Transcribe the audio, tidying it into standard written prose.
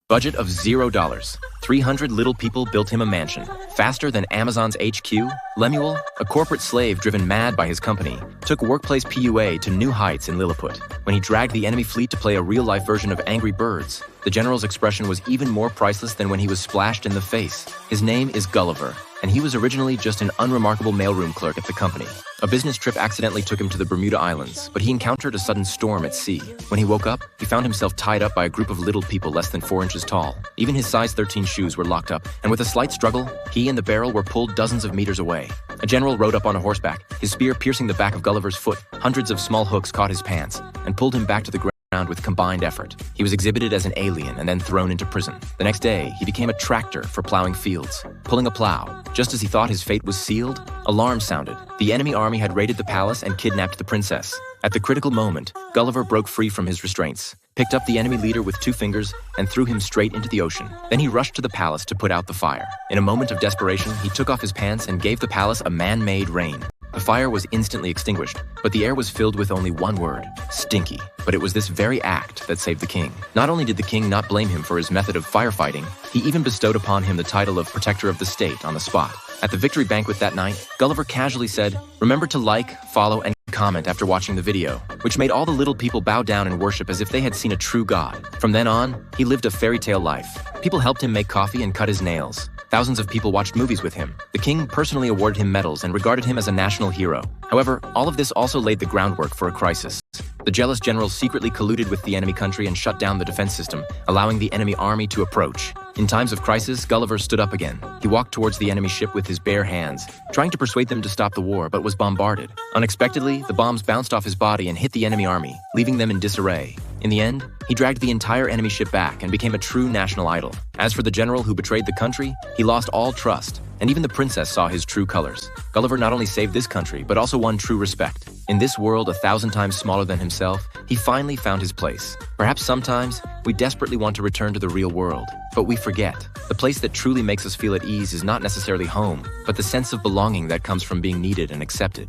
Budget of $0. 300 little people built him a mansion. Faster than Amazon's HQ, Lemuel, a corporate slave driven mad by his company, took workplace PUA to new heights in Lilliput. When he dragged the enemy fleet to play a real-life version of Angry Birds, the general's expression was even more priceless than when he was splashed in the face. His name is Gulliver, and he was originally just an unremarkable mailroom clerk at the company. A business trip accidentally took him to the Bermuda Islands, but he encountered a sudden storm at sea. When he woke up, he found himself tied up by a group of little people less than 4 inches tall. Even his size 13 shoes were locked up, and with a slight struggle, he and the barrel were pulled dozens of meters away. A general rode up on a horseback, his spear piercing the back of Gulliver's foot. Hundreds of small hooks caught his pants and pulled him back to the ground with combined effort. He was exhibited as an alien and then thrown into prison. The next day, he became a tractor for plowing fields. Pulling a plow, just as he thought his fate was sealed, alarm sounded. The enemy army had raided the palace and kidnapped the princess. At the critical moment, Gulliver broke free from his restraints, picked up the enemy leader with 2 fingers, and threw him straight into the ocean. Then he rushed to the palace to put out the fire. In a moment of desperation, he took off his pants and gave the palace a man-made rain. The fire was instantly extinguished, but the air was filled with only one word: stinky. But it was this very act that saved the king. Not only did the king not blame him for his method of firefighting, he even bestowed upon him the title of Protector of the State on the spot. At the victory banquet that night, Gulliver casually said, "Remember to like, follow, and comment after watching the video," which made all the little people bow down and worship as if they had seen a true god. From then on, he lived a fairy tale life. People helped him make coffee and cut his nails. Thousands of people watched movies with him. The king personally awarded him medals and regarded him as a national hero. However, all of this also laid the groundwork for a crisis. The jealous general secretly colluded with the enemy country and shut down the defense system, allowing the enemy army to approach. In times of crisis, Gulliver stood up again. He walked towards the enemy ship with his bare hands, trying to persuade them to stop the war, but was bombarded. Unexpectedly, the bombs bounced off his body and hit the enemy army, leaving them in disarray. In the end, he dragged the entire enemy ship back and became a true national idol. As for the general who betrayed the country, he lost all trust, and even the princess saw his true colors. Gulliver not only saved this country, but also won true respect. In this world 1,000 times smaller than himself, he finally found his place. Perhaps sometimes, we desperately want to return to the real world, but we forget. The place that truly makes us feel at ease is not necessarily home, but the sense of belonging that comes from being needed and accepted.